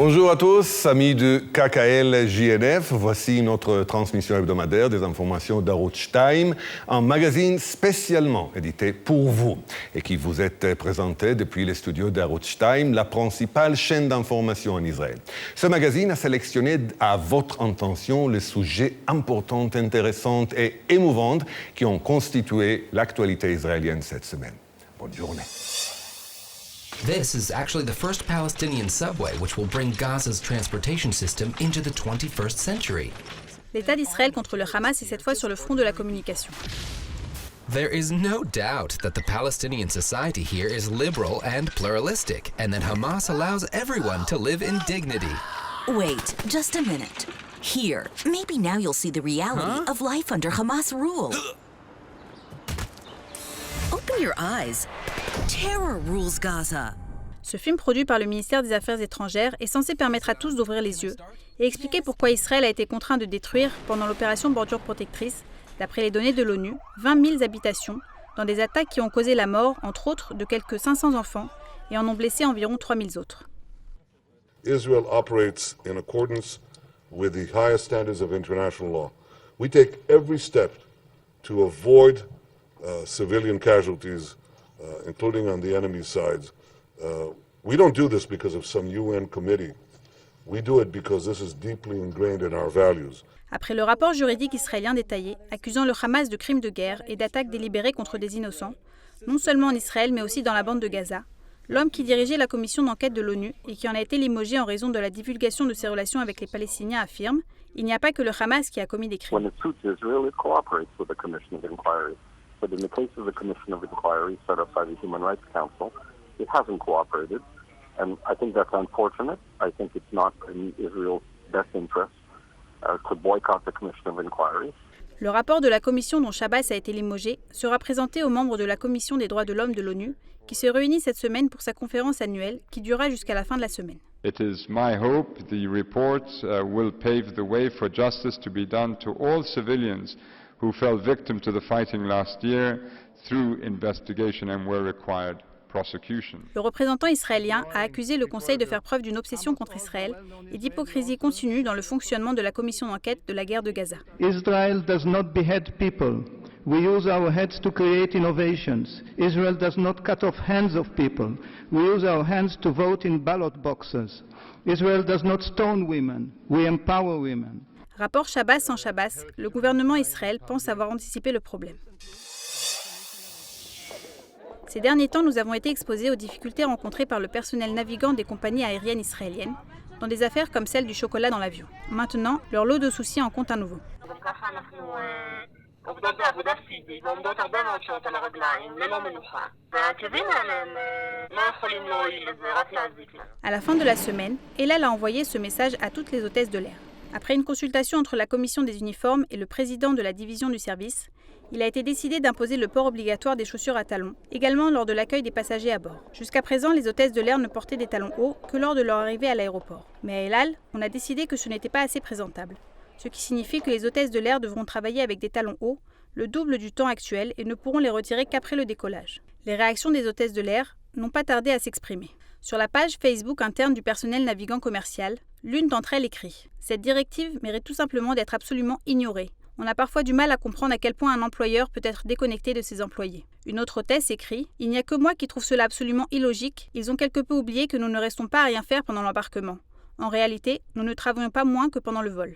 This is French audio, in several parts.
Bonjour à tous, amis de KKL JNF. Voici notre transmission hebdomadaire des informations d'Arutz Shtaim, un magazine spécialement édité pour vous et qui vous est présenté depuis les studios d'Arutz Shtaim, la principale chaîne d'information en Israël. Ce magazine a sélectionné à votre intention les sujets importants, intéressants et émouvants qui ont constitué l'actualité israélienne cette semaine. Bonne journée. This is actually the first Palestinian subway which will bring Gaza's transportation system into the 21st century. L'État d'Israël contre le Hamas est cette fois sur le front de la communication. There is no doubt that the Palestinian society here is liberal and pluralistic, and that Hamas allows everyone to live in dignity. Wait, just a minute. Here, maybe now you'll see the reality of life under Hamas rule. Open your eyes. Terror rules Gaza. Ce film produit par le ministère des Affaires étrangères est censé permettre à tous d'ouvrir les yeux et expliquer pourquoi Israël a été contraint de détruire, pendant l'opération Bordure Protectrice, d'après les données de l'ONU, 20 000 habitations dans des attaques qui ont causé la mort, entre autres, de quelques 500 enfants et en ont blessé environ 3 000 autres. Israel operates in accordance with the highest standards of international law. We take every step to avoid civilian casualties, including on the enemy's sides. We don't do this because of some UN committee. We do it because this is deeply ingrained in our values. Après le rapport juridique israélien détaillé, accusant le Hamas de crimes de guerre et d'attaques délibérées contre des innocents, non seulement en Israël mais aussi dans la bande de Gaza, l'homme qui dirigeait la commission d'enquête de l'ONU et qui en a été limogé en raison de la divulgation de ses relations avec les Palestiniens affirme « Il n'y a pas que le Hamas qui a commis des crimes ». But in the case of the Commission of Inquiry set up by the Human Rights Council, it hasn't cooperated. And I think that's unfortunate. I think it's not in Israel's best interest to boycott the Commission of Inquiry. Le rapport de la commission dont Shabazz a été limogé sera présenté aux membres de la Commission des droits de l'homme de l'ONU, qui se réunit cette semaine pour sa conférence annuelle, qui durera jusqu'à la fin de la semaine. It is my hope the report will pave the way for justice to be done to all civilians who fell victim to the fighting last year through investigation and where required prosecution. Le représentant israélien a accusé le Conseil de faire preuve d'une obsession contre Israël et d'hypocrisie continue dans le fonctionnement de la commission d'enquête de la guerre de Gaza. Israel does not behead people. We use our heads to create innovations. Israel does not cut off hands of people. We use our hands to vote in ballot boxes. Israel does not stone women. We empower women. Rapport Shabazz sans Shabazz, le gouvernement Israël pense avoir anticipé le problème. Ces derniers temps, nous avons été exposés aux difficultés rencontrées par le personnel navigant des compagnies aériennes israéliennes, dans des affaires comme celle du chocolat dans l'avion. Maintenant, leur lot de soucis en compte un nouveau. À la fin de la semaine, Elal a envoyé ce message à toutes les hôtesses de l'air. Après une consultation entre la commission des uniformes et le président de la division du service, il a été décidé d'imposer le port obligatoire des chaussures à talons, également lors de l'accueil des passagers à bord. Jusqu'à présent, les hôtesses de l'air ne portaient des talons hauts que lors de leur arrivée à l'aéroport. Mais à Elal, on a décidé que ce n'était pas assez présentable, ce qui signifie que les hôtesses de l'air devront travailler avec des talons hauts, le double du temps actuel, et ne pourront les retirer qu'après le décollage. Les réactions des hôtesses de l'air n'ont pas tardé à s'exprimer. Sur la page Facebook interne du personnel navigant commercial, l'une d'entre elles écrit « Cette directive mérite tout simplement d'être absolument ignorée. On a parfois du mal à comprendre à quel point un employeur peut être déconnecté de ses employés. » Une autre hôtesse écrit « Il n'y a que moi qui trouve cela absolument illogique. Ils ont quelque peu oublié que nous ne restons pas à rien faire pendant l'embarquement. En réalité, nous ne travaillons pas moins que pendant le vol. »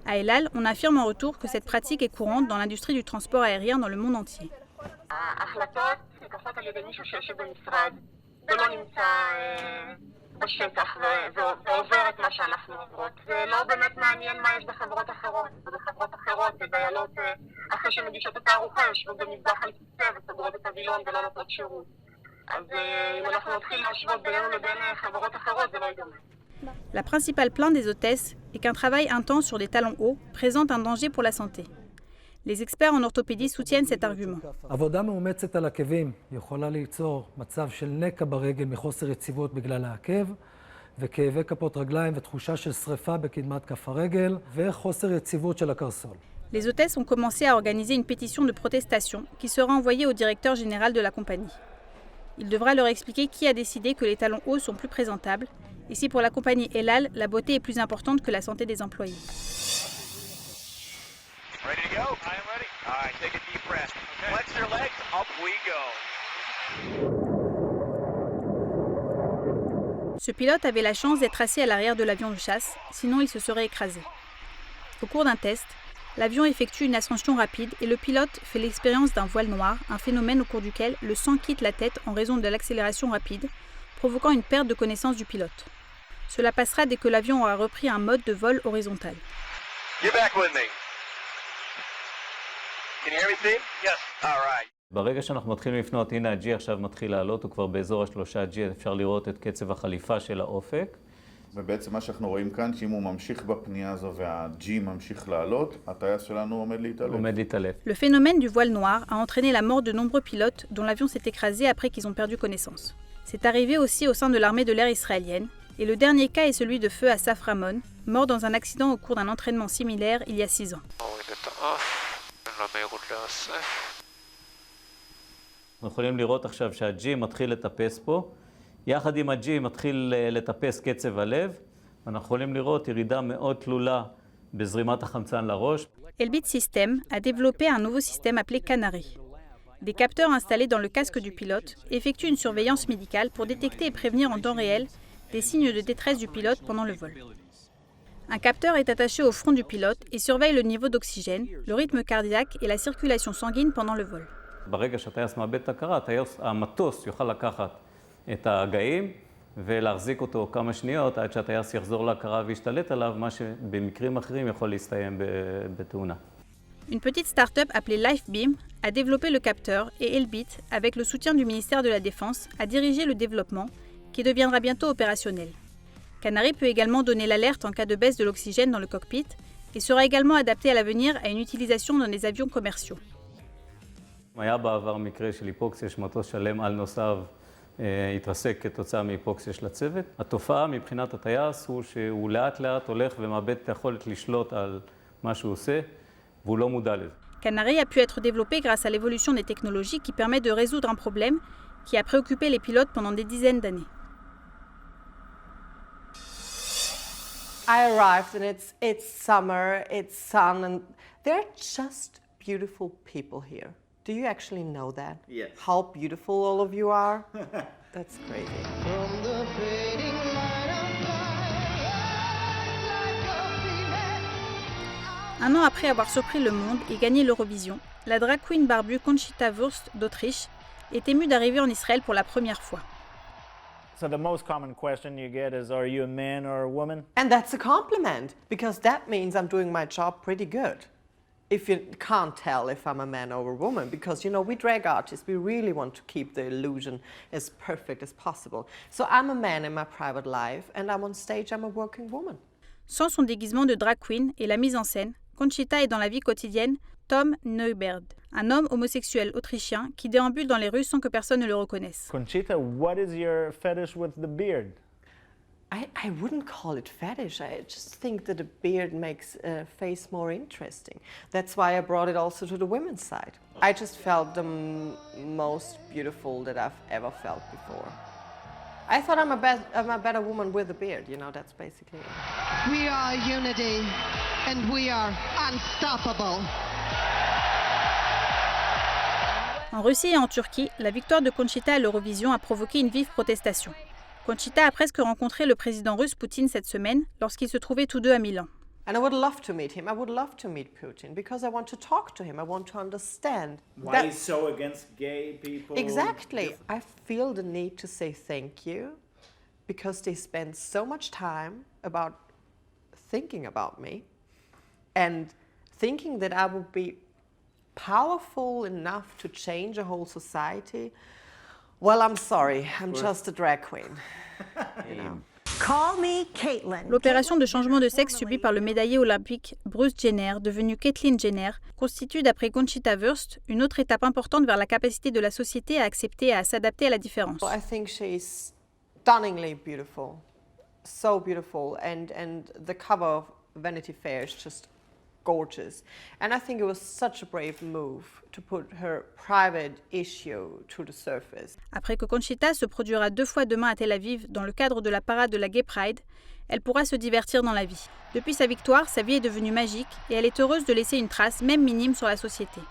À Elal, on affirme en retour que cette pratique est courante dans l'industrie du transport aérien dans le monde entier. La principale plainte des hôtesses est qu'un travail intense sur des talons hauts présente un danger pour la santé. Les experts en orthopédie soutiennent cet argument. עבודה מאומצת על עקבים יכולה ליצור מצב של נקע ברגל מחוסר יציבות בגלל העקב, וכאבי כפות רגליים ותחושה של שריפה בקדמת כף הרגל, וחוסר יציבות של הקרסול. Les hôtesses ont commencé à organiser une pétition de protestation qui sera envoyée au directeur général de la compagnie. Il devra leur expliquer qui a décidé que les talons hauts sont plus présentables et si pour la compagnie El Al, la beauté est plus importante que la santé des employés. Ready to go? I am ready. All right, take a deep breath. Okay. Flex your legs. Up we go. Ce pilote avait la chance d'être assis à l'arrière de l'avion de chasse, sinon il se serait écrasé. Au cours d'un test, l'avion effectue une ascension rapide et le pilote fait l'expérience d'un voile noir, un phénomène au cours duquel le sang quitte la tête en raison de l'accélération rapide, provoquant une perte de connaissance du pilote. Cela passera dès que l'avion aura repris un mode de vol horizontal. Get back with me. Can you hear me, Steve? Yes. All right. ברגע שאנחנו מתחילים לפנות, הנה ה-G עכשיו מתחיל לעלות, הוא כבר באזור ה-3G, אפשר לראות את קצב החליפה של האופק. ובעצם מה שאנחנו רואים כאן, שאם הוא ממשיך בפנייה הזו וה-G ממשיך לעלות, הטייס שלנו עומד להתעלף. עומד להתעלף. Le phénomène du voile noir a entraîné la mort de nombreux pilotes dont l'avion s'est écrasé après qu'ils ont perdu connaissance. C'est arrivé aussi au sein de l'armée de l'air israélienne, et le dernier cas est celui de feu Asaf Ramon, mort dans un accident au cours d'un entraînement similaire il y a 6 ans. אנחנו יכולים לראות עכשיו שה-G מתחיל לטפס פה, יחד עם ה-G מתחיל לטפס קצב הלב, ואנחנו יכולים לראות ירידה מאוד תלולה בזרימת החמצן לראש. Elbit Systems a développé un nouveau système appelé Canary. Des capteurs installés dans le casque du pilote effectuent une surveillance médicale pour détecter et prévenir en temps réel des signes de détresse du pilote pendant le vol. Un capteur est attaché au front du pilote et surveille le niveau d'oxygène, le rythme cardiaque et la circulation sanguine pendant le vol. ברגע שהטייס מאבד את ההכרה, המטוס יוכל לקחת את ההגאים ולהחזיק אותו כמה שניות עד שהטייס יחזור להכרה וישתלט עליו, מה שבמקרים אחרים יכול להסתיים בתאונה. Une petite start-up appelée LifeBeam a développé le capteur et Elbit, avec le soutien du ministère de la Défense, a dirigé le développement qui deviendra bientôt opérationnel. Canary peut également donner l'alerte en cas de baisse de l'oxygène dans le cockpit et sera également adapté à l'avenir à une utilisation dans des avions commerciaux. היה בעבר מקרה של היפוקסיה, שמטוס שלם על נוסעיו התרסק כתוצאה מהיפוקסיה של הצוות. התופעה מבחינת הטייס הוא שהוא לאט לאט הולך ומאבד את היכולת לשלוט על מה שהוא עושה, והוא לא מודע לזה. Canary a pu être développé grâce à l'évolution des technologies qui permet de résoudre un problème qui a préoccupé les pilotes pendant des dizaines d'années. I arrived and it's summer, it's sun, and they're just beautiful people here. Do you actually know that? Yes. How beautiful all of you are? That's crazy. Un an après avoir surpris le monde et gagné l'Eurovision, la drag queen barbue Conchita Wurst d'Autriche est émue d'arriver en Israël pour la première fois. So the most common question you get is, are you a man or a woman? And that's a compliment, because that means I'm doing my job pretty good. If you can't tell if I'm a man or a woman, because, you know, we drag artists, we really want to keep the illusion as perfect as possible. So I'm a man in my private life, and I'm on stage, I'm a working woman. Sans son déguisement de drag queen et la mise en scène, Conchita est dans la vie quotidienne Tom Neuberg, un homme homosexuel autrichien qui déambule dans les rues sans que personne ne le reconnaisse. Conchita, what is your fetish with the beard? I wouldn't call it fetish. I just think that a beard makes a face more interesting. That's why I brought it also to the women's side. I just felt the most beautiful that I've ever felt before. I thought I'm a better woman with a beard, you know, that's basically it. We are unity and we are unstoppable. En Russie et en Turquie, la victoire de Conchita à l'Eurovision a provoqué une vive protestation. Conchita a presque rencontré le président russe Poutine cette semaine lorsqu'ils se trouvaient tous deux à Milan. And I would love to meet him. I would love to meet Putin because I want to talk to him. I want to understand. Why he's so against gay people? Exactly. I feel the need to say thank you because they spend so much time about thinking about me and thinking that I would be powerful enough to change a whole society. Well, I'm sorry. I'm just a drag queen. You know. Call me Caitlyn. L'opération de changement de sexe subie par le médaillé olympique Bruce Jenner, devenu Caitlyn Jenner, constitue, d'après Conchita Wurst, une autre étape importante vers la capacité de la société à accepter et à s'adapter à la différence. I think she's stunningly beautiful, so beautiful, and the cover of Vanity Fair is just gorgeous. And I think it was such a brave move to put her private issue to the surface. Après que Conchita se produira 2 fois demain à Tel Aviv dans le cadre de la parade de la Gay Pride, elle pourra se divertir dans la vie. Depuis sa victoire, sa vie est devenue magique et elle est heureuse de laisser une trace, même minime, sur la société.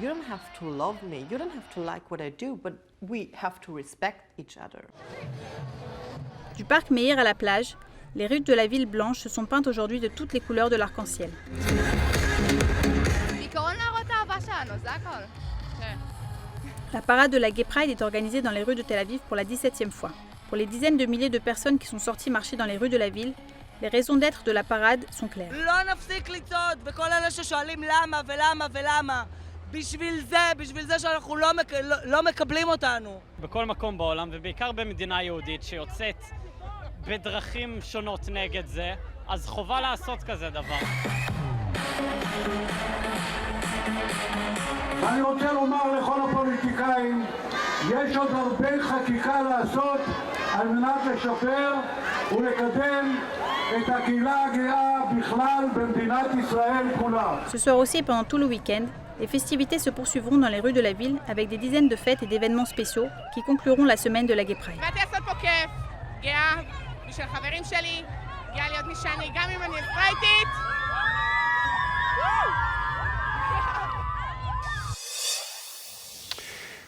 You don't have to love me, you don't have to like what I do, but we have to respect each other. Du parc Meir à la plage, les rues de la ville blanche se sont peintes aujourd'hui de toutes les couleurs de l'arc-en-ciel. La parade de la Gay Pride est organisée dans les rues de Tel Aviv pour la 17e fois. Pour les dizaines de milliers de personnes qui sont sorties marcher dans les rues de la ville, les raisons d'être de la parade sont claires. בשביל זה שאנחנו לא מקבלים אותנו. בכל מקום בעולם, ובעיקר במדינה יהודית שיוצאת בדרכים שונות נגד זה, אז חובה לעשות כזה דבר. אני רוצה לומר לכל הפוליטיקאים, יש עוד הרבה חקיקה לעשות על מנת לשפר ולקדם את הקהילה הגאה בכלל במדינת ישראל כולה. Ce soir aussi et pendant tout le week-end, les festivités se poursuivront dans les rues de la ville avec des dizaines de fêtes et d'événements spéciaux qui concluront la semaine de la Gay Pride.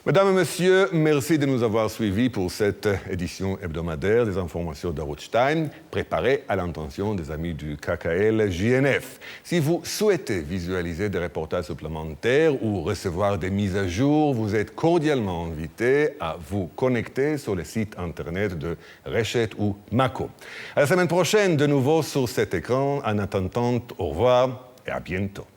Mesdames et messieurs, merci de nous avoir suivis pour cette édition hebdomadaire des informations d'Arutz Time, préparée à l'intention des amis du KKL-JNF. Si vous souhaitez visualiser des reportages supplémentaires ou recevoir des mises à jour, vous êtes cordialement invités à vous connecter sur le site internet de Reshet ou Mako. À la semaine prochaine, de nouveau sur cet écran. En attendant, au revoir et à bientôt.